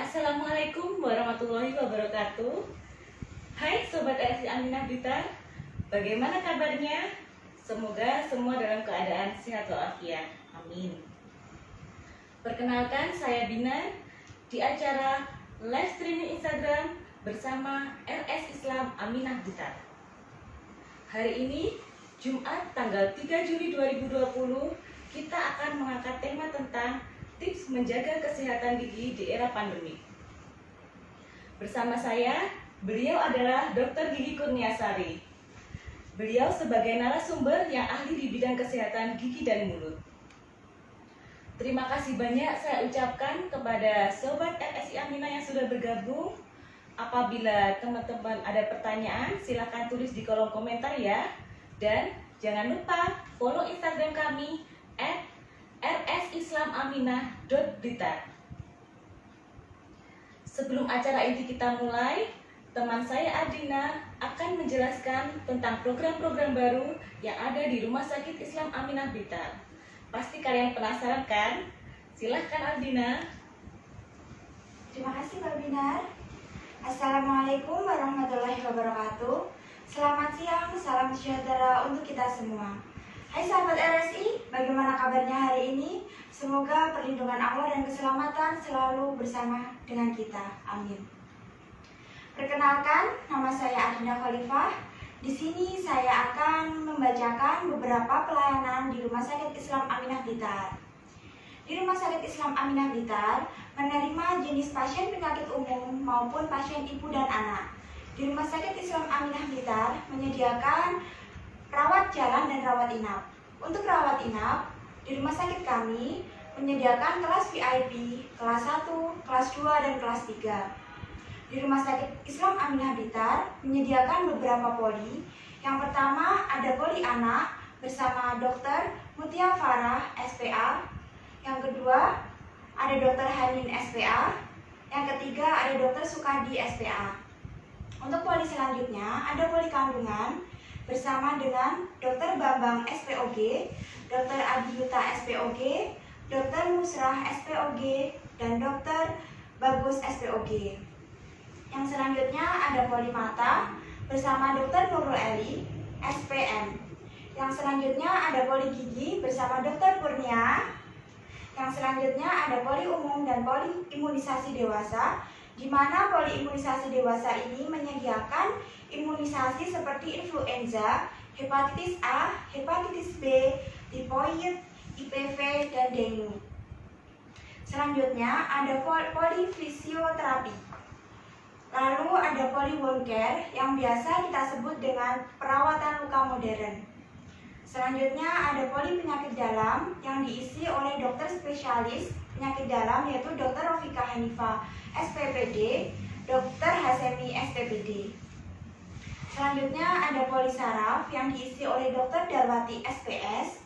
Assalamualaikum warahmatullahi wabarakatuh. Hai Sobat RSI Aminah Blitar, bagaimana kabarnya? Semoga semua dalam keadaan sehat walafiat. Amin. Perkenalkan, saya Binar di acara live streaming Instagram bersama RS Islam Aminah Blitar. Hari ini, Jumat tanggal 3 Juli 2020, kita akan mengangkat tema tentang tips menjaga kesehatan gigi di era pandemi. Bersama saya, beliau adalah Dr. Gigi Kurniasari. Beliau sebagai narasumber yang ahli di bidang kesehatan gigi dan mulut. Terima kasih banyak saya ucapkan kepada Sobat RSI Aminah yang sudah bergabung. Apabila teman-teman ada pertanyaan, silakan tulis di kolom komentar ya. Dan jangan lupa follow Instagram kami @rsislaminah.blitar. Sebelum acara inti kita mulai, teman saya Adina akan menjelaskan tentang program-program baru yang ada di Rumah Sakit Islam Aminah Blitar. Pasti kalian penasaran kan? Silahkan Adina. Terima kasih Mbak Binar. Assalamualaikum warahmatullahi wabarakatuh. Selamat siang, salam sejahtera untuk kita semua. Hai sahabat RSI, bagaimana kabarnya hari ini? Semoga perlindungan Allah dan keselamatan selalu bersama dengan kita. Amin. Perkenalkan, nama saya Adina Khalifah. Di sini saya akan membacakan beberapa pelayanan di Rumah Sakit Islam Aminah Blitar. Di Rumah Sakit Islam Aminah Blitar menerima jenis pasien penyakit umum maupun pasien ibu dan anak. Di Rumah Sakit Islam Aminah Blitar menyediakan rawat jalan dan rawat inap. Untuk rawat inap, di rumah sakit kami menyediakan kelas VIP, kelas 1, kelas 2, dan kelas 3. Di Rumah Sakit Islam Aminah Blitar menyediakan beberapa poli. Yang pertama ada poli anak bersama Dr. Mutia Farah, SPA. Yang kedua ada Dr. Hanin, SPA. Yang ketiga ada Dr. Sukadi, SPA. Untuk poli selanjutnya ada poli kandungan bersama dengan Dr. Bambang, SPOG, Dr. Adiyuta, SPOG, Dr. Musrah, SPOG, dan Dr. Bagus, SPOG. Yang selanjutnya ada poli mata bersama Dr. Nurul Eli, SPM. Yang selanjutnya ada poli gigi bersama Dr. Kurnia. Yang selanjutnya ada poli umum dan poli imunisasi dewasa, di mana poli imunisasi dewasa ini menyediakan imunisasi seperti influenza, hepatitis A, hepatitis B, tifoid, IPV, dan dengue. Selanjutnya ada poli fisioterapi. Lalu ada poli wound care yang biasa kita sebut dengan perawatan luka modern. Selanjutnya ada poli penyakit dalam yang diisi oleh dokter spesialis penyakit dalam yaitu Dr. Rofika Hanifah, SPPD, Dr. Hasemi, SPPD. Selanjutnya ada poli saraf yang diisi oleh Dr. Darwati, SPS.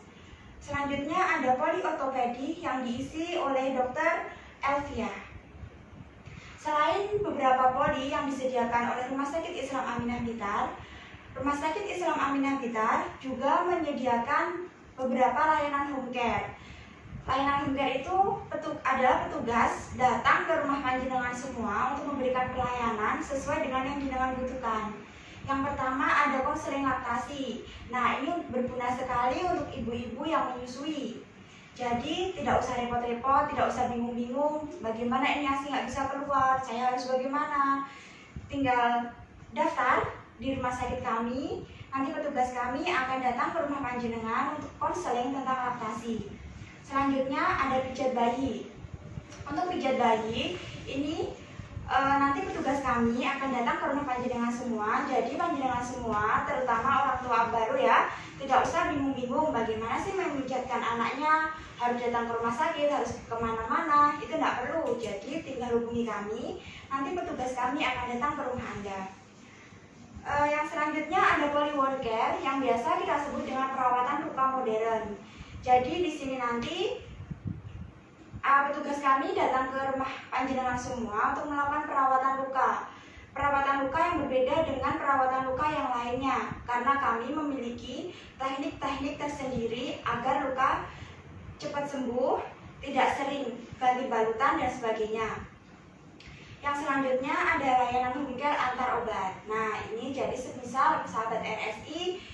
Selanjutnya ada poli ortopedi yang diisi oleh Dr. Elvia. Selain beberapa poli yang disediakan oleh Rumah Sakit Islam Aminah Blitar, Rumah Sakit Islam Aminah Blitar juga menyediakan beberapa layanan home care. Layanan home care itu adalah petugas datang ke rumah panjenengan semua untuk memberikan pelayanan sesuai dengan yang jenengan butuhkan. Yang pertama ada konseling laktasi. Nah, ini berguna sekali untuk ibu-ibu yang menyusui. Jadi tidak usah repot-repot, tidak usah bingung-bingung bagaimana ini ASI nggak bisa keluar, saya harus bagaimana. Tinggal daftar di rumah sakit kami, nanti petugas kami akan datang ke rumah panjenengan untuk konseling tentang laktasi. Selanjutnya ada pijat bayi. Untuk pijat bayi ini nanti petugas kami akan datang ke rumah panjenengan semua. Jadi panjenengan semua, terutama orang tua baru ya, tidak usah bingung-bingung bagaimana sih memijatkan anaknya, harus datang ke rumah sakit, harus kemana-mana, itu tidak perlu. Jadi tinggal hubungi kami, nanti petugas kami akan datang ke rumah Anda. Yang selanjutnya ada poli wound care yang biasa kita sebut dengan perawatan luka modern. Jadi di sini nanti petugas kami datang ke rumah panjenengan semua untuk melakukan perawatan luka. Perawatan luka yang berbeda dengan perawatan luka yang lainnya, karena kami memiliki teknik-teknik tersendiri agar luka cepat sembuh, tidak sering ganti balutan dan sebagainya. Yang selanjutnya ada layanan home care antar obat. Nah, ini jadi semisal sahabat RSI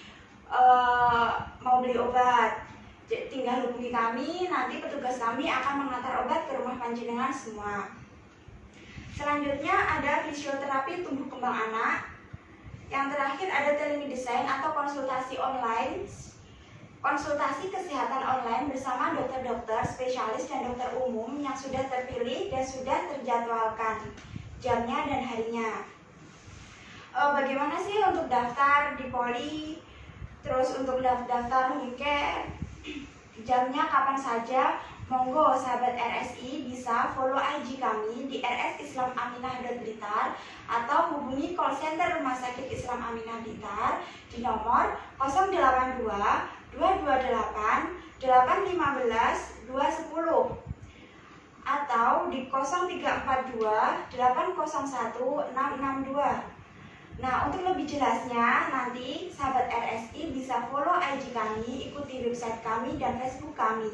mau beli obat, tinggal hubungi kami, nanti petugas kami akan mengantar obat ke rumah panjenengan semua. Selanjutnya ada fisioterapi tumbuh kembang anak. Yang terakhir ada telemedicine atau konsultasi online, konsultasi kesehatan online bersama dokter-dokter spesialis dan dokter umum yang sudah terpilih dan sudah terjadwalkan jamnya dan harinya. Bagaimana sih untuk daftar di Poli, terus untuk daftar home care, jamnya kapan saja? Monggo sahabat RSI bisa follow IG kami di rsislam_aminah.blitar atau hubungi call center Rumah Sakit Islam Aminah Blitar di nomor 082 228 815 210 atau di 0342 801 662. Nah, untuk lebih jelasnya nanti sahabat RSI bisa follow IG kami, ikuti website kami dan Facebook kami.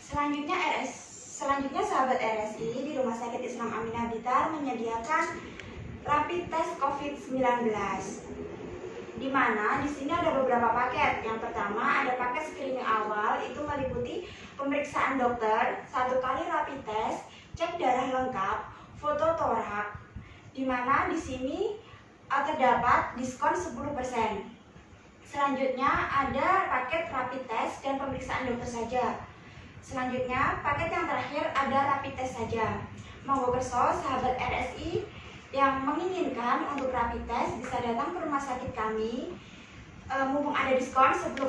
Selanjutnya sahabat RSI di Rumah Sakit Islam Aminah Blitar menyediakan rapid test COVID-19. Di mana di sini ada beberapa paket. Yang pertama ada paket screening awal, itu meliputi pemeriksaan dokter, 1 kali rapid test, cek darah lengkap, foto torak. Di mana di sini terdapat diskon 10%. Selanjutnya ada paket rapid test dan pemeriksaan dokter saja. Selanjutnya paket yang terakhir ada rapid test saja. Monggo kerso sahabat RSI yang menginginkan untuk rapid test bisa datang ke rumah sakit kami. Mumpung ada diskon 10%,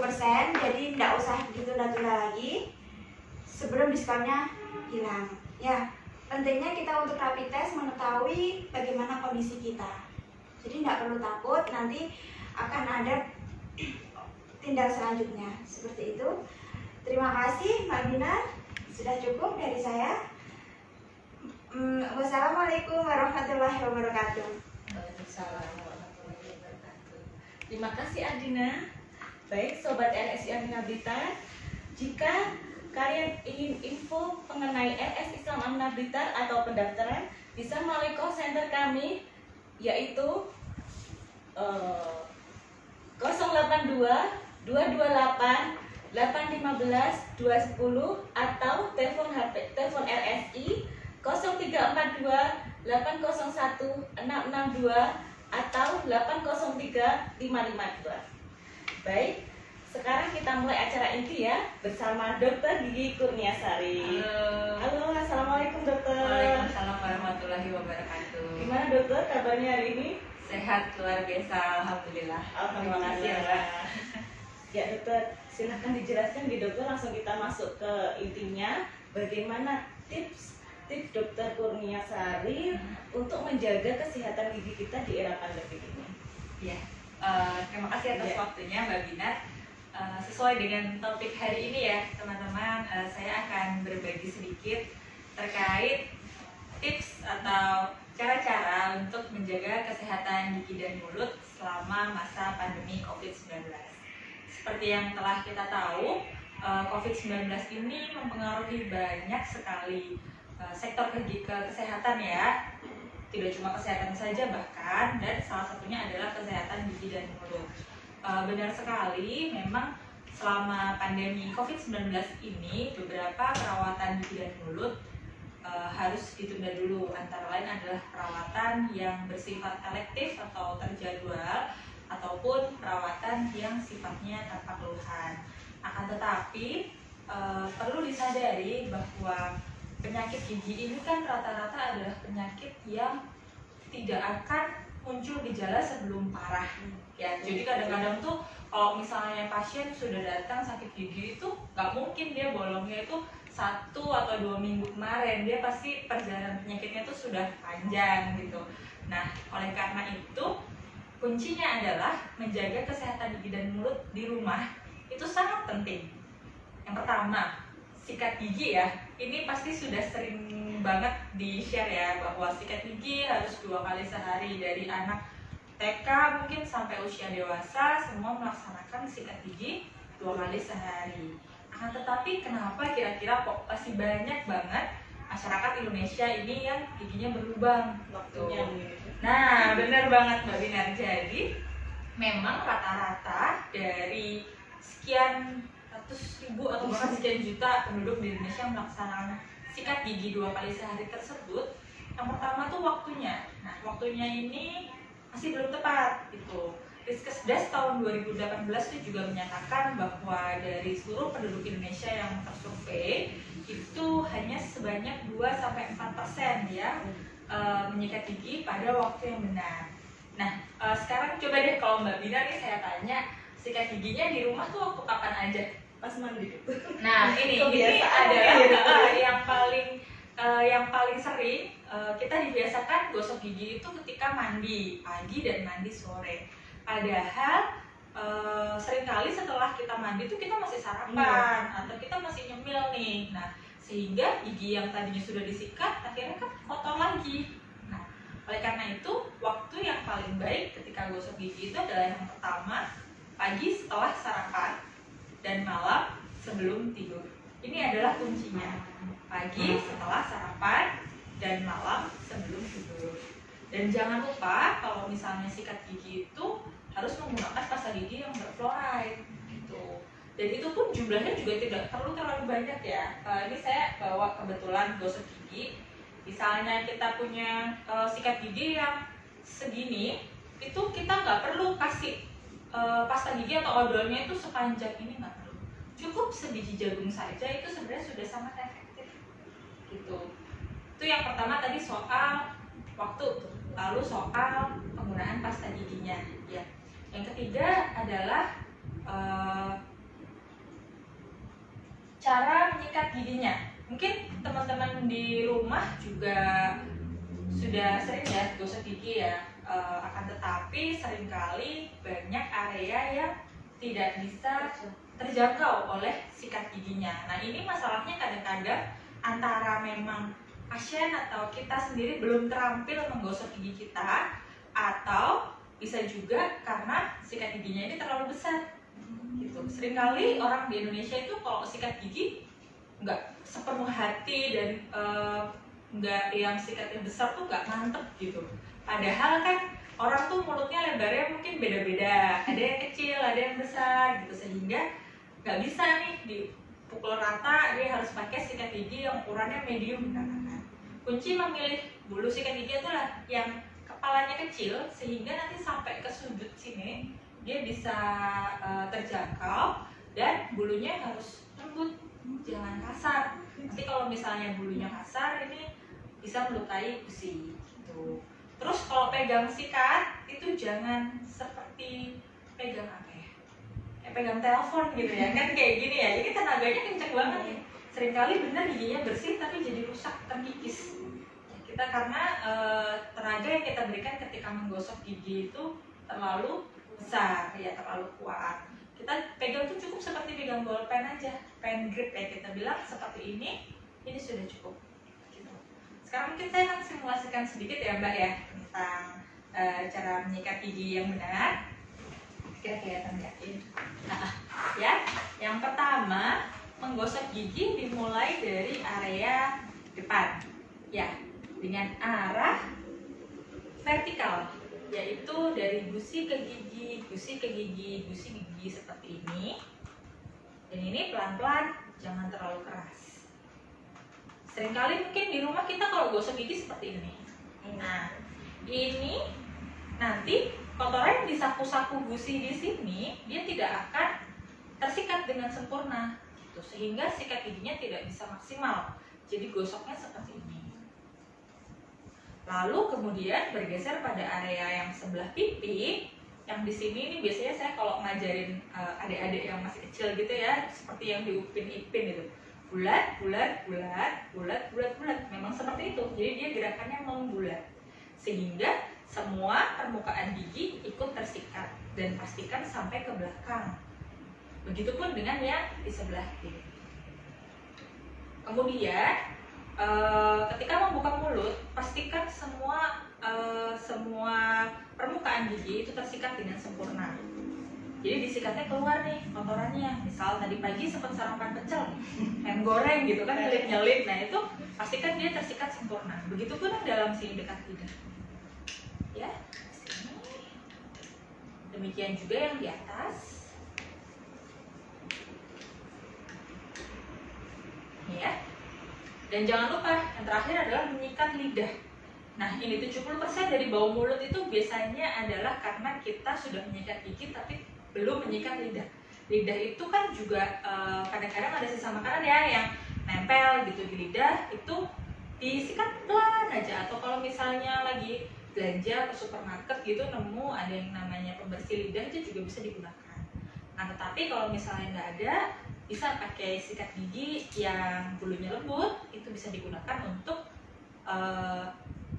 jadi tidak usah ditunda-tunda lagi sebelum diskonnya hilang. Ya, pentingnya kita untuk rapid test mengetahui bagaimana kondisi kita. Jadi tidak perlu takut, nanti akan ada tindak selanjutnya. Seperti itu. Terima kasih Mbak Binar, sudah cukup dari saya. Wassalamualaikum warahmatullahi wabarakatuh. Waalaikumsalam warahmatullahi wabarakatuh. Terima kasih Adina. Baik Sobat RSI Aminah Blitar, jika kalian ingin info mengenai RS Islam Aminah Blitar atau pendaftaran, bisa melalui call center kami, yaitu 082 228 815 210 atau telepon RSI 0342 801 662 atau 803 552. Baik, sekarang kita mulai acara inti ya bersama Dr. Gigi Kurniasari. Halo, assalamualaikum dokter. Waalaikumsalam warahmatullahi wabarakatuh. Gimana dokter kabarnya hari ini? Sehat luar biasa, alhamdulillah. Terima kasih ya Mbak. Ya dokter, silahkan dijelaskan di dokter, langsung kita masuk ke intinya. Bagaimana tips dokter Kurniasari untuk menjaga kesehatan gigi kita di era pandemi ini? Ya, terima kasih atas Ya. waktunya Mbak Binar. Sesuai dengan topik hari ini ya teman-teman, saya akan berbagi sedikit terkait tips atau cara-cara untuk menjaga kesehatan gigi dan mulut selama masa pandemi COVID-19. Seperti yang telah kita tahu, COVID-19 ini mempengaruhi banyak sekali sektor kesehatan ya. Tidak cuma kesehatan saja bahkan, dan salah satunya adalah kesehatan gigi dan mulut. Benar sekali, memang selama pandemi COVID-19 ini beberapa perawatan gigi dan mulut harus ditunda dulu. Antara lain adalah perawatan yang bersifat elektif atau terjadwal, ataupun perawatan yang sifatnya tanpa keluhan. Akan tetapi perlu disadari bahwa penyakit gigi ini kan rata-rata adalah penyakit yang tidak akan muncul gejala sebelum parah. Ya, jadi kadang-kadang tuh kalau misalnya pasien sudah datang sakit gigi itu nggak mungkin dia bolongnya itu 1 atau 2 minggu kemarin, dia pasti perjalanan penyakitnya tuh sudah panjang gitu. Nah, oleh karena itu kuncinya adalah menjaga kesehatan gigi dan mulut di rumah itu sangat penting. Yang pertama, sikat gigi ya. Ini pasti sudah sering banget di-share ya, bahwa sikat gigi harus 2 kali sehari. Dari anak TK mungkin sampai usia dewasa, semua melaksanakan sikat gigi 2 kali sehari. Akan tetapi kenapa kira-kira kok masih banyak banget masyarakat Indonesia ini yang giginya berlubang Waktunya gitu. gitu. Nah, benar banget Mbak Binar. Jadi memang rata-rata dari sekian ratus ribu atau bahkan sekian juta penduduk di Indonesia yang melaksanakan sikat gigi 2 kali sehari tersebut, yang pertama tuh waktunya. Nah, waktunya ini masih belum tepat gitu. Riskesdas tahun 2018 itu juga menyatakan bahwa dari seluruh penduduk Indonesia yang tersurvei itu hanya sebanyak 2-4% ya menyikat gigi pada waktu yang benar. Nah, sekarang coba deh kalau Mbak Binar nih saya tanya, sikat giginya di rumah tuh waktu kapan aja? Pas mandi gitu. Nah, ini Kebiasaan adalah ya. yang paling sering kita dibiasakan gosok gigi itu ketika mandi pagi dan mandi sore. Padahal seringkali setelah kita mandi itu kita masih sarapan atau kita masih nyemil nih. Nah, sehingga gigi yang tadinya sudah disikat akhirnya kan kotor lagi. Nah, oleh karena itu waktu yang paling baik ketika gosok gigi itu adalah yang pertama pagi setelah sarapan dan malam sebelum tidur. Ini adalah kuncinya. Pagi setelah sarapan dan malam sebelum tidur. Dan jangan lupa kalau misalnya sikat gigi itu harus menggunakan pasta gigi yang berfluoride gitu. Dan itu pun jumlahnya juga tidak perlu terlalu banyak ya. Ini saya bawa kebetulan gosok gigi. Misalnya kita punya sikat gigi yang segini, itu kita nggak perlu kasih pasta gigi atau odolnya itu sepanjang ini, nggak perlu. Cukup sebiji jagung saja itu sebenarnya sudah sangat efektif gitu. Itu yang pertama tadi soal waktu, lalu soal penggunaan pasta giginya ya. Yang ketiga adalah cara menyikat giginya. Mungkin teman-teman di rumah juga sudah sering ya gosok gigi ya, akan tetapi seringkali banyak area yang tidak bisa terjangkau oleh sikat giginya. Nah, ini masalahnya kadang-kadang antara memang pasien atau kita sendiri belum terampil menggosok gigi kita, atau bisa juga karena sikat giginya ini terlalu besar gitu. Seringkali orang di Indonesia itu kalau sikat gigi nggak sepenuh hati dan nggak yang sikatnya besar tuh nggak mantep gitu. Padahal kan orang tuh mulutnya lebarnya mungkin beda-beda, ada yang kecil, ada yang besar gitu, sehingga nggak bisa nih dipukul rata, dia harus pakai sikat gigi yang ukurannya medium katakan. Kunci memilih bulu sikat gigi itulah yang kepalanya kecil sehingga nanti sampai ke sudut sini dia bisa terjangkau, dan bulunya harus lembut, jangan kasar. Nanti kalau misalnya bulunya kasar ini bisa melukai gusi gitu. Terus kalau pegang sikat itu jangan seperti pegang apa ya? Kayak pegang telepon gitu ya, kan kayak gini ya. Jadi tenaganya kenceng banget ya. Seringkali bener giginya bersih tapi jadi rusak, terkikis. Ya, kita karena tenaga yang kita berikan ketika menggosok gigi itu terlalu besar ya, terlalu kuat. Kita pegang tuh cukup seperti pegang bolpen aja, pen grip ya kita bilang, seperti ini sudah cukup gitu. Sekarang mungkin saya akan simulasikan sedikit ya Mbak ya tentang cara menyikat gigi yang benar. Kira-kira nggak ini? Nah, ya, yang pertama menggosok gigi dimulai dari area depan ya, dengan arah vertikal, yaitu dari gusi ke gigi, gusi ke gigi, gusi ke gigi seperti ini. Dan ini pelan-pelan, jangan terlalu keras. Seringkali mungkin di rumah kita kalau gosok gigi seperti ini. Nah, ini nanti kotoran yang disapu-sapu gusi di sini, dia tidak akan tersikat dengan sempurna, gitu. Sehingga sikat giginya tidak bisa maksimal. Jadi gosoknya seperti ini. Lalu kemudian bergeser pada area yang sebelah pipi, yang di sini ini biasanya saya kalau ngajarin adik-adik yang masih kecil gitu ya, seperti yang di Upin Ipin itu, bulat, bulat, bulat, bulat, bulat, bulat. Memang seperti itu. Jadi dia gerakannya membulat, sehingga semua permukaan gigi ikut tersikat dan pastikan sampai ke belakang. Begitupun dengan yang di sebelah kiri. Kemudian ketika membuka mulut, pastikan semua permukaan gigi itu tersikat dengan sempurna. Jadi disikatnya keluar nih kotorannya. Misal tadi pagi sempat sarapan pecel, ayam goreng gitu kan, nyelip-nyelip. Nah itu pastikan dia tersikat sempurna. Begitupun yang dalam sini dekat lidah. Ya, sini. Demikian juga yang di atas. Ya. Dan jangan lupa yang terakhir adalah menyikat lidah. Nah, ini 70% dari bau mulut itu biasanya adalah karena kita sudah menyikat gigi tapi belum menyikat lidah. Lidah itu kan juga kadang-kadang ada sisa makanan ya yang nempel gitu di lidah, itu disikat pelan aja. Atau kalau misalnya lagi belanja ke supermarket gitu nemu ada yang namanya pembersih lidah, itu juga bisa digunakan. Nah, tetapi kalau misalnya nggak ada, bisa pakai sikat gigi yang bulunya lembut, itu bisa digunakan untuk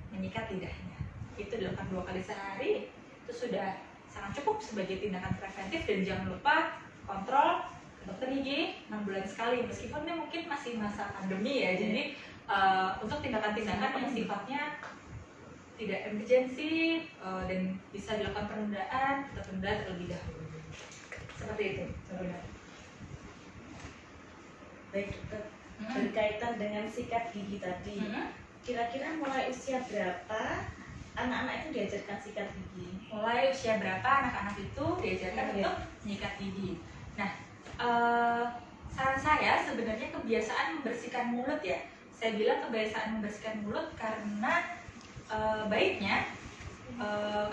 menyikat lidahnya. Itu dilakukan 2 kali sehari, itu sudah sangat cukup sebagai tindakan preventif. Dan jangan lupa kontrol ke dokter gigi 6 bulan sekali, meskipun ini mungkin masih masa pandemi ya. Jadi untuk tindakan-tindakan yang sifatnya tidak emergensi dan bisa dilakukan penundaan, kita tunda terlebih dahulu. Seperti itu. Baik dokter, berkaitan dengan sikat gigi tadi, kira-kira mulai usia berapa anak-anak itu diajarkan sikat gigi? Mulai usia berapa anak-anak itu diajarkan untuk menyikat gigi? Nah, saran saya sebenarnya kebiasaan membersihkan mulut ya. Saya bilang kebiasaan membersihkan mulut karena baiknya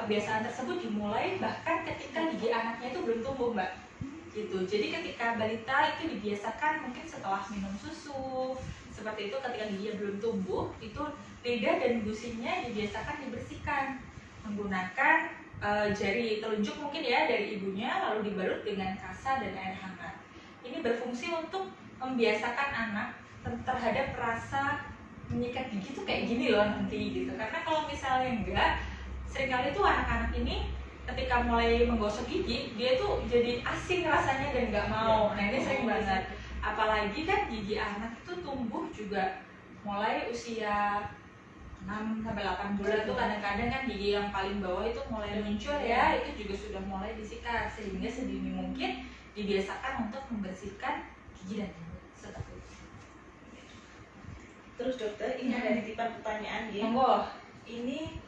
kebiasaan tersebut dimulai bahkan ketika gigi anaknya itu belum tumbuh, Mbak. Gitu. Jadi ketika balita itu dibiasakan mungkin setelah minum susu seperti itu, ketika giginya belum tumbuh, itu lidah dan gusinya dibiasakan dibersihkan menggunakan jari telunjuk mungkin ya dari ibunya, lalu dibalut dengan kasa dan air hangat. Ini berfungsi untuk membiasakan anak terhadap rasa menyikat gigi tuh kayak gini loh nanti gitu. Karena kalau misalnya enggak, seringkali tuh anak-anak ini ketika mulai menggosok gigi, dia tuh jadi asing rasanya dan nggak mau. Nah ini sering banget. Apalagi kan gigi anak itu tumbuh juga mulai usia 6-8 bulan tuh kadang-kadang kan gigi yang paling bawah itu mulai muncul ya, itu juga sudah mulai disikat. Sehingga sedini mungkin dibiasakan untuk membersihkan gigi dan mulut seperti itu. Terus dokter, ini ada titipan pertanyaan ya. Monggo. Ini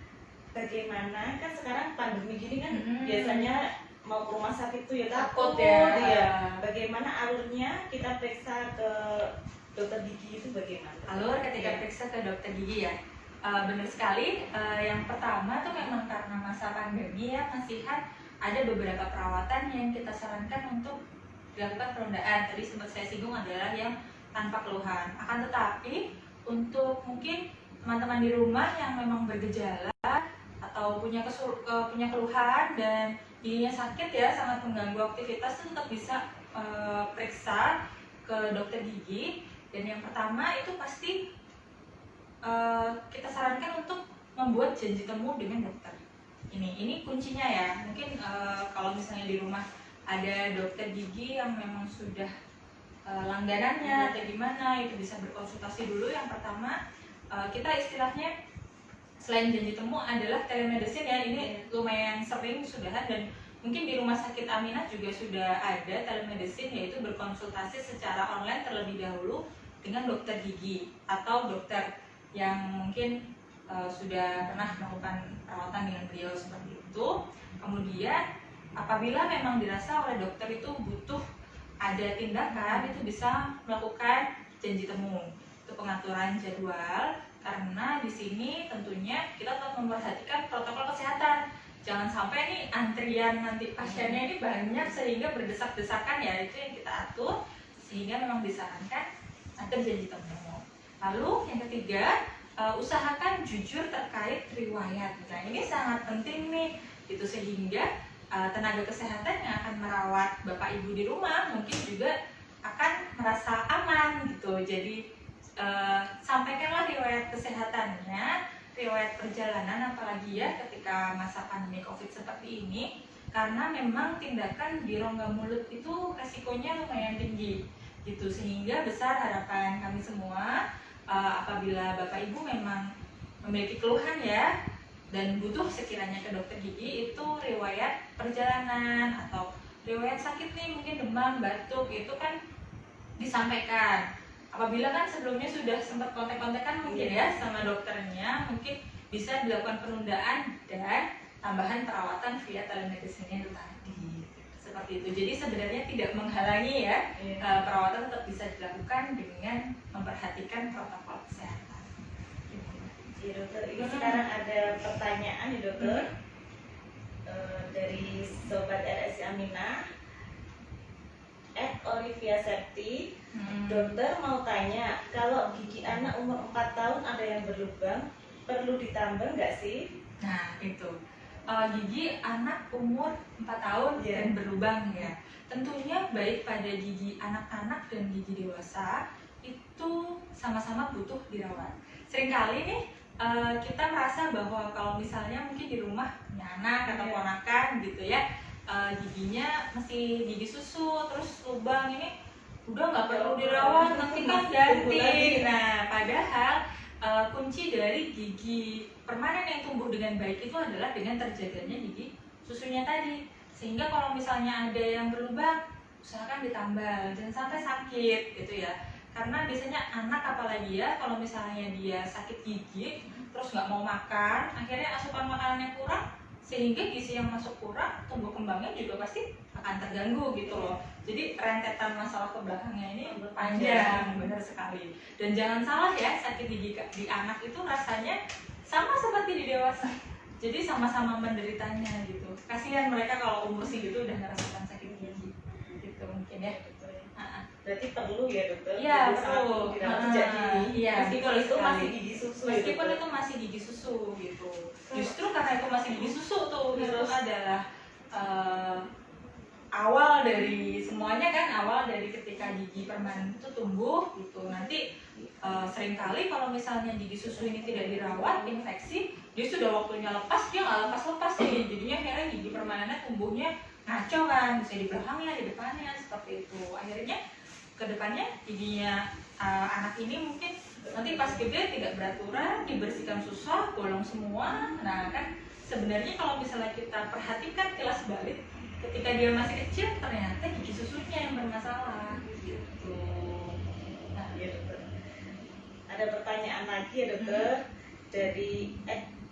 bagaimana, kan sekarang pandemi gini kan biasanya mau ke rumah sakit tuh ya takut ya. Bagaimana alurnya kita periksa ke dokter gigi itu bagaimana? Alur ketika periksa ke dokter gigi ya, benar sekali. Yang pertama tuh memang karena masa pandemi ya, masihan ada beberapa perawatan yang kita sarankan untuk dilakukan penundaan. Tadi sempat saya singgung adalah yang tanpa keluhan. Akan tetapi untuk mungkin teman-teman di rumah yang memang bergejala atau punya keluhan dan giginya sakit ya, sangat mengganggu aktivitas, tetap bisa periksa ke dokter gigi. Dan yang pertama itu pasti kita sarankan untuk membuat janji temu dengan dokter. Ini kuncinya ya. Mungkin kalau misalnya di rumah ada dokter gigi yang memang sudah langganannya atau gimana, itu bisa berkonsultasi dulu. Yang pertama kita istilahnya selain janji temu adalah telemedicine ya. Ini lumayan sering sudahan, dan mungkin di rumah sakit Aminah juga sudah ada telemedicine, yaitu berkonsultasi secara online terlebih dahulu dengan dokter gigi atau dokter yang mungkin sudah pernah melakukan perawatan dengan beliau seperti itu. Kemudian apabila memang dirasa oleh dokter itu butuh ada tindakan, itu bisa melakukan janji temu. Itu pengaturan jadwal, karena di sini tentunya kita tetap memperhatikan protokol kesehatan. Jangan sampai nih antrian nanti pasiennya ini banyak sehingga berdesak-desakan ya, itu yang kita atur sehingga memang disarankan ada janji temu. Lalu yang ketiga, usahakan jujur terkait riwayat. Nah ini sangat penting nih, itu sehingga tenaga kesehatan yang akan merawat bapak ibu di rumah mungkin juga akan merasa aman gitu. Jadi sampaikanlah riwayat kesehatannya, riwayat perjalanan, apalagi ya ketika masa pandemi COVID seperti ini, karena memang tindakan di rongga mulut itu resikonya lumayan tinggi gitu. Sehingga besar harapan kami semua apabila bapak ibu memang memiliki keluhan ya dan butuh sekiranya ke dokter gigi, itu riwayat perjalanan atau riwayat sakit nih, mungkin demam, batuk, itu kan disampaikan. Apabila kan sebelumnya sudah sempat kontak-kontakan mungkin ya sama dokternya, mungkin bisa dilakukan penundaan dan tambahan perawatan via telemedicine itu tadi. Seperti itu. Jadi sebenarnya tidak menghalangi ya, perawatan tetap bisa dilakukan dengan memperhatikan protokol kesehatan. Iya dokter, ini sekarang ada pertanyaan nih dokter. Dari Sobat RSI Aminah Olivia Septi. Dokter mau tanya, kalau gigi anak umur 4 tahun ada yang berlubang, perlu ditambah nggak sih? Nah itu gigi anak umur 4 tahun dan berlubang ya, tentunya baik pada gigi anak-anak dan gigi dewasa itu sama-sama butuh dirawat. Seringkali nih kita merasa bahwa kalau misalnya mungkin di rumah punya anak atau ponakan gitu ya, giginya masih gigi susu terus lubang, ini udah nggak perlu dirawat, nanti kan ganti. Nah padahal kunci dari gigi permanen yang tumbuh dengan baik itu adalah dengan terjaganya gigi susunya tadi. Sehingga kalau misalnya ada yang berlubang, usahakan ditambal, jangan sampai sakit gitu ya. Karena biasanya anak apalagi ya, kalau misalnya dia sakit gigi terus nggak mau makan, akhirnya asupan makanannya kurang, sehingga gizi yang masuk kurang, tumbuh kembangnya juga pasti akan terganggu gitu loh. Jadi rentetan masalah ke belakangnya ini panjang, benar sekali. Dan jangan salah ya, sakit gigi di anak itu rasanya sama seperti di dewasa. Jadi sama-sama menderitanya gitu. Kasihan mereka kalau umur segitu udah ngerasakan sakit gigi. Gitu mungkin ya. Berarti perlu ya dokter? Iya perlu. Sejak dini. Iya, meskipun itu sekali. masih gigi susu. Meskipun ya, itu masih gigi susu gitu. Justru karena itu masih gigi susu tuh, itu adalah awal dari semuanya kan, awal dari ketika gigi permanen itu tumbuh gitu. Nanti seringkali kalau misalnya gigi susu ini tidak dirawat, infeksi, dia sudah waktunya lepas, dia nggak lepas-lepas sih. Jadinya akhirnya gigi permanennya tumbuhnya ngaco kan, bisa di belakangnya, di depannya, seperti itu. Akhirnya kedepannya giginya anak ini mungkin nanti pas gede tidak beraturan, dibersihkan susah, bolong semua. Nah kan sebenarnya kalau misalnya kita perhatikan kilas balik, ketika dia masih kecil ternyata gigi susunya yang bermasalah gitu. Nah, ya dokter. Ada pertanyaan lagi ya dokter, dari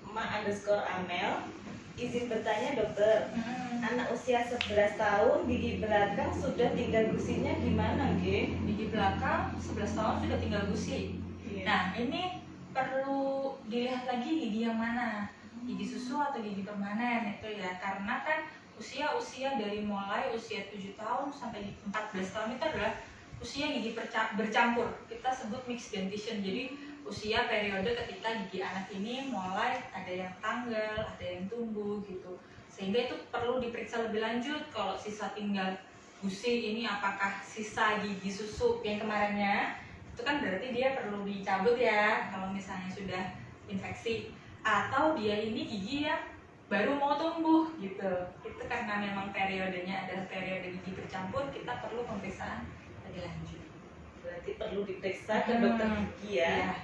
@ma_amel. Izin bertanya dokter, anak usia 11 tahun gigi belakang sudah tinggal gusinya gimana G? Gigi belakang 11 tahun sudah tinggal gusi. Nah ini perlu dilihat lagi gigi yang mana, gigi susu atau gigi permanen itu ya, karena kan usia dari mulai usia 7 tahun sampai 14 tahun itu adalah usia gigi bercampur, kita sebut mixed dentition. Jadi usia periode ketika gigi anak ini mulai ada yang tanggal, ada yang tumbuh gitu. Sehingga itu perlu diperiksa lebih lanjut. Kalau sisa tinggal gusi ini apakah sisa gigi susu yang kemarinnya, itu kan berarti dia perlu dicabut ya kalau misalnya sudah infeksi, atau dia ini gigi yang baru mau tumbuh gitu. Itu karena memang periodenya adalah periode gigi bercampur, kita perlu pemeriksaan lebih lanjut. Berarti perlu diperiksa ke dokter gigi ya.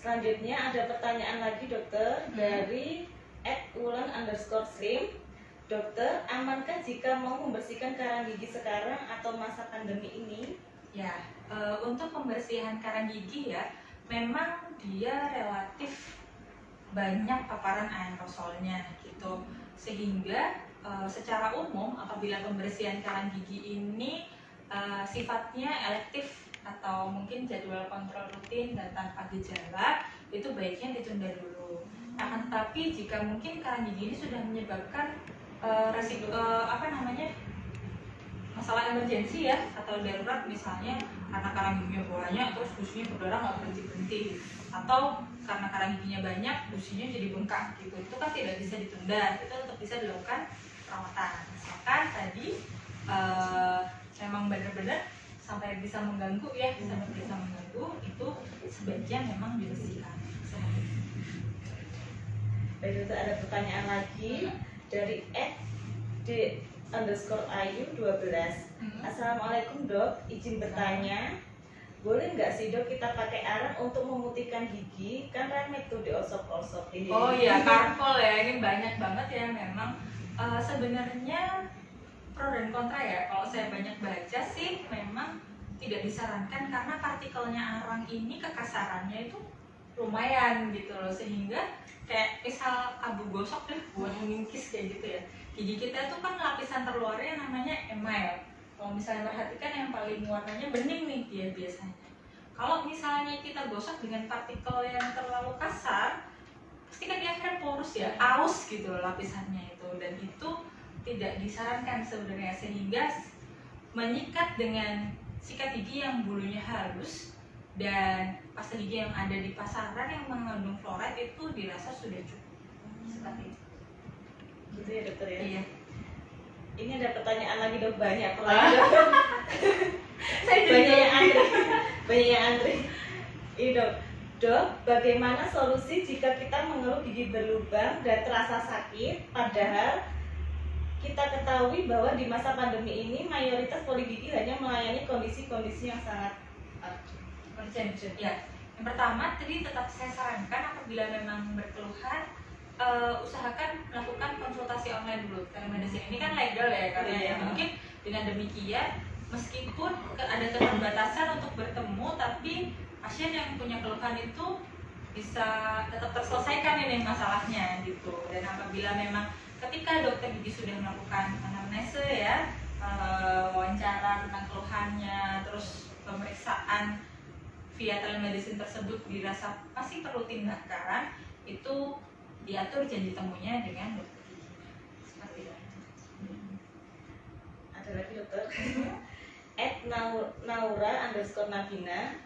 Selanjutnya ada pertanyaan lagi dokter dari @ulan_slim. Dokter, amankah jika mau membersihkan karang gigi sekarang atau masa pandemi ini? Ya, untuk pembersihan karang gigi ya, memang dia relatif banyak paparan aerosolnya gitu. Sehingga secara umum apabila pembersihan karang gigi ini sifatnya elektif atau mungkin jadwal kontrol rutin dan tanpa gejala, itu baiknya ditunda dulu. Akan tetapi jika mungkin karang gigi ini sudah menyebabkan resiko masalah emergensi ya atau darurat, misalnya karena karang giginya banyak terus gusinya berdarah nggak berhenti, atau karena karang giginya banyak gusinya jadi bengkak gitu, itu kan tidak bisa ditunda, itu tetap bisa dilakukan perawatan. Misalkan tadi memang benar-benar sampai bisa mengganggu ya, sampai bisa mengganggu, itu sebaiknya memang dibersihkan. Baik dokter, ada pertanyaan lagi dari @d_ayu12. Assalamualaikum dok, izin bertanya, boleh nggak sih dok kita pakai arang untuk memutihkan gigi? Kan remeh tuh diosok-osok. Oh iya, karpol ya, ini banyak banget ya memang. Sebenarnya pro dan kontra ya. Kalau saya banyak baca sih memang tidak disarankan karena partikelnya arang ini kekasarannya itu lumayan gitu loh, sehingga kayak misal abu gosok deh buat mengingkis kayak gitu ya. Gigi kita itu kan lapisan terluarnya namanya email. Kalau misalnya perhatikan yang paling warnanya bening nih dia biasanya. Kalau misalnya kita gosok dengan partikel yang terlalu kasar, pasti kan dia akan porus ya, aus gitu loh lapisannya itu, dan itu tidak disarankan sebenarnya, sehingga menyikat dengan sikat gigi yang bulunya halus dan pasta gigi yang ada di pasaran yang mengandung fluoride itu dirasa sudah cukup. Seperti itu. Gitu ya dokter ya. Iya. Ini ada pertanyaan lagi dok, banyak lagi dok. Saya Banyak yang antri. Banyak yang antri. Ini dok. Dok, bagaimana solusi jika kita mengeluh gigi berlubang dan terasa sakit, padahal kita ketahui bahwa di masa pandemi ini mayoritas poligigi hanya melayani kondisi-kondisi yang sangat urgent. Ya, yang pertama tadi tetap saya sarankan apabila memang berkeluhan, usahakan melakukan konsultasi online dulu. Telemedicine ini kan legal ya, karena ya mungkin dengan demikian meskipun ada keterbatasan untuk bertemu, tapi pasien yang punya keluhan itu bisa tetap terselesaikan ini masalahnya gitu. Dan apabila memang ketika dokter gigi sudah melakukan anamnese ya, wawancara tentang keluhannya, terus pemeriksaan via telemedicine tersebut dirasa masih perlu tindakan, itu diatur janji temunya dengan dokter gigi. Seperti itu. Ada lagi dokter. @naura_nabina.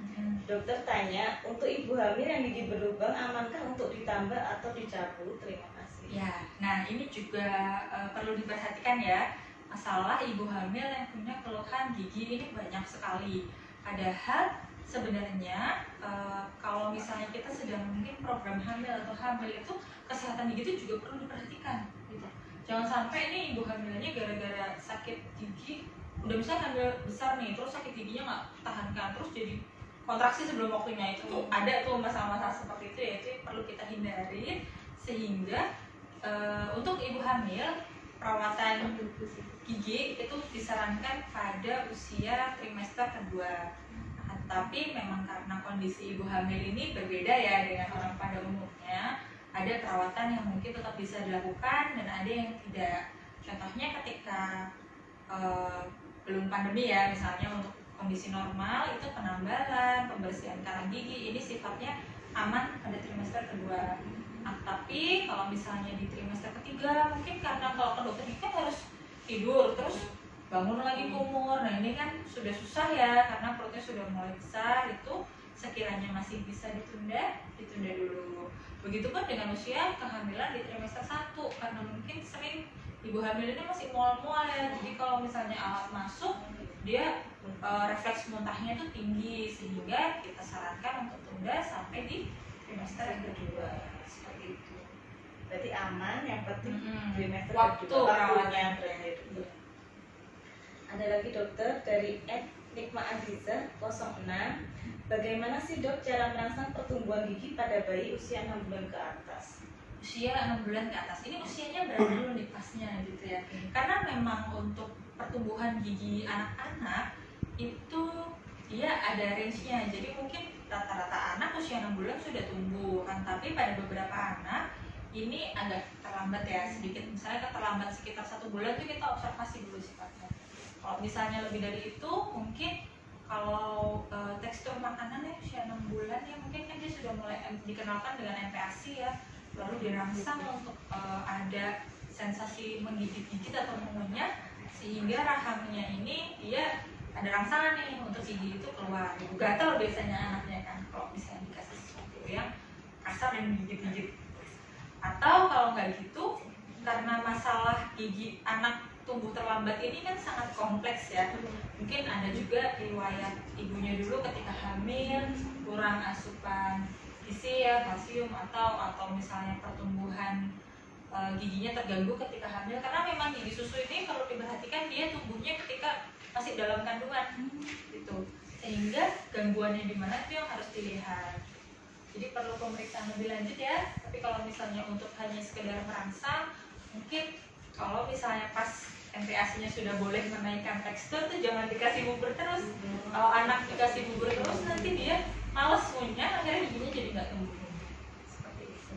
Dokter tanya, untuk ibu hamil yang gigi berlubang amankah untuk ditambah atau dicabut? Terima kasih. Ya, nah ini juga perlu diperhatikan ya, masalah ibu hamil yang punya keluhan gigi ini banyak sekali. Padahal sebenarnya kalau misalnya kita sedang mungkin program hamil atau hamil itu, kesehatan gigi itu juga perlu diperhatikan gitu. Jangan sampai ini ibu hamilnya gara-gara sakit gigi, udah misalnya hamil besar nih, terus sakit giginya nggak tahankan, terus jadi kontraksi sebelum waktunya. Itu tuh ada tuh masalah-masalah seperti itu ya, itu perlu kita hindari. Sehingga untuk ibu hamil, perawatan gigi itu disarankan pada usia trimester kedua. Nah, tapi memang karena kondisi ibu hamil ini berbeda ya dengan orang pada umumnya, ada perawatan yang mungkin tetap bisa dilakukan dan ada yang tidak. Contohnya ketika belum pandemi ya, misalnya untuk kondisi normal itu penambalan, pembersihan karang gigi ini sifatnya aman pada trimester kedua. Nah, tapi kalau misalnya di trimester ketiga, mungkin karena kalau ke dokter gigi kan harus tidur terus bangun lagi kumur. Nah ini kan sudah susah ya, karena perutnya sudah mulai besar. Itu sekiranya masih bisa ditunda dulu. Begitupun dengan usia kehamilan di trimester 1, karena mungkin sering ibu hamil ini masih mual-mual ya. Jadi kalau misalnya alat masuk, dia refleks muntahnya itu tinggi, sehingga kita sarankan untuk tunda sampai di trimester yang kedua. Seperti itu. Berarti aman, yang penting trimester Waktu kedua perawatan terakhir. Ada lagi dokter dari @nikma Aziza 06. Bagaimana sih dok cara merangsang pertumbuhan gigi pada bayi usia 6 bulan ke atas? Usia 6 bulan ke atas, ini usianya berapa dulu nih pasnya gitu ya. Karena memang untuk pertumbuhan gigi anak-anak itu dia ada range-nya. Jadi mungkin rata-rata anak usia 6 bulan sudah tumbuh kan, tapi pada beberapa anak ini agak terlambat ya, sedikit. Misalnya keterlambat sekitar 1 bulan itu kita observasi dulu sifatnya. Kalau misalnya lebih dari itu, mungkin kalau tekstur makanan ya usia 6 bulan ya mungkin kan dia sudah mulai dikenalkan dengan MPASI ya, lalu dirangsang untuk ada sensasi menggigit-gigit atau mengunyah, sehingga rahangnya ini dia ada rangsangan nih untuk gigi itu keluar. Gatal biasanya anaknya kan kalau misalnya dikasih sesuatu yang kasar dan menggigit-gigit. Atau kalau nggak gitu, karena masalah gigi anak tumbuh terlambat ini kan sangat kompleks ya. Mungkin ada juga riwayat ibunya dulu ketika hamil kurang asupan gizi ya, kalsium, atau misalnya pertumbuhan giginya terganggu ketika hamil, karena memang gigi susu ini kalau diperhatikan dia tumbuhnya ketika masih dalam kandungan gitu, sehingga gangguannya di mana itu yang harus dilihat. Jadi perlu pemeriksaan lebih lanjut ya. Tapi kalau misalnya untuk hanya sekedar merangsang, mungkin kalau misalnya pas NPAC-nya sudah boleh menaikkan tekstur tuh jangan dikasih bubur terus. Kalau anak dikasih bubur terus nanti dia males ngunyah, akhirnya giginya jadi nggak tumbuh. Seperti itu.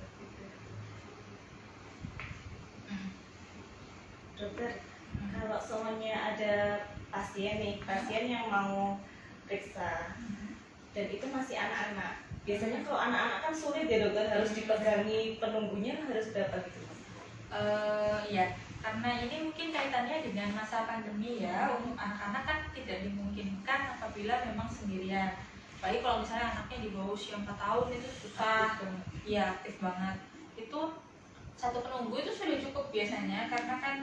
Dokter, kalau soalnya ada pasien yang mau periksa dan itu masih anak-anak, biasanya kalau anak-anak kan sulit ya dokter, harus dipegangi penunggunya harus berapa gitu? Ya, karena ini mungkin kaitannya dengan masa pandemi ya. Untuk anak-anak kan tidak dimungkinkan apabila memang sendirian. Apalagi kalau misalnya anaknya di bawah usia 4 tahun itu susah. Iya, aktif banget. Itu satu penunggu itu sudah cukup biasanya, karena kan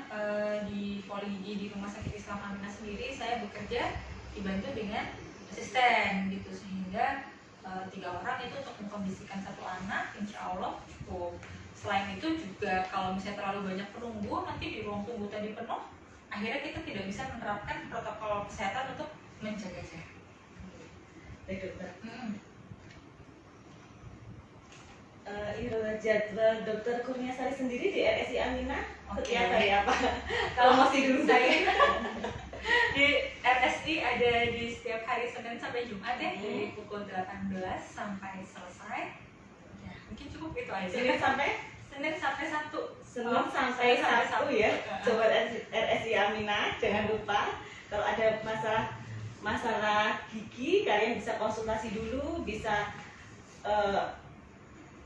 di Poligi di Rumah Sakit Islam Aminah sendiri saya bekerja dibantu dengan asisten gitu, sehingga 3 orang itu untuk mengkondisikan satu anak insya Allah cukup. Selain itu juga kalau misalnya terlalu banyak penunggu, nanti di ruang tunggu tadi penuh, akhirnya kita tidak bisa menerapkan protokol kesehatan untuk menjaga jarak. Baik dokter. Ini adalah jadwal Dokter Kurniasari sendiri di RSI Aminah seperti apa ya Pak? Kalau masih dulu saya di RSI ada di setiap hari Senin sampai Jumat ya, dari pukul 18 sampai selesai. Ya, mungkin cukup itu aja. Senin sampai Sabtu. Senin sampai Sabtu ya, sobat RSI Aminah. Jangan lupa kalau ada masalah gigi, kalian bisa konsultasi dulu, bisa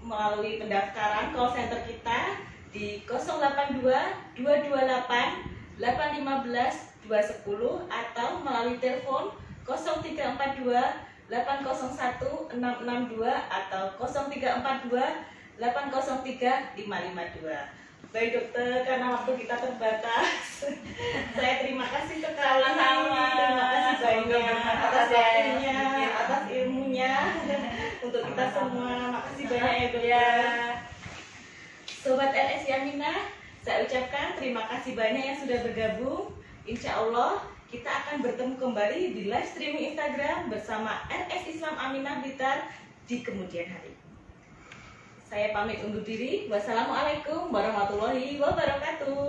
melalui pendaftaran call center kita di 082 228 815 210 atau melalui telepon 0342 801 662 atau 0342 803 552. Baik dokter, karena waktu kita terbatas, saya terima kasih sekali. Terima kasih banyak atas waktunya, atas ilmunya untuk kita semua. Makasih banyak ya dokter. Sobat RSI Aminah, saya ucapkan terima kasih banyak yang sudah bergabung. Insya Allah kita akan bertemu kembali di live streaming Instagram bersama RS Islam Aminah Blitar di kemudian hari. Saya pamit undur diri. Wassalamualaikum warahmatullahi wabarakatuh.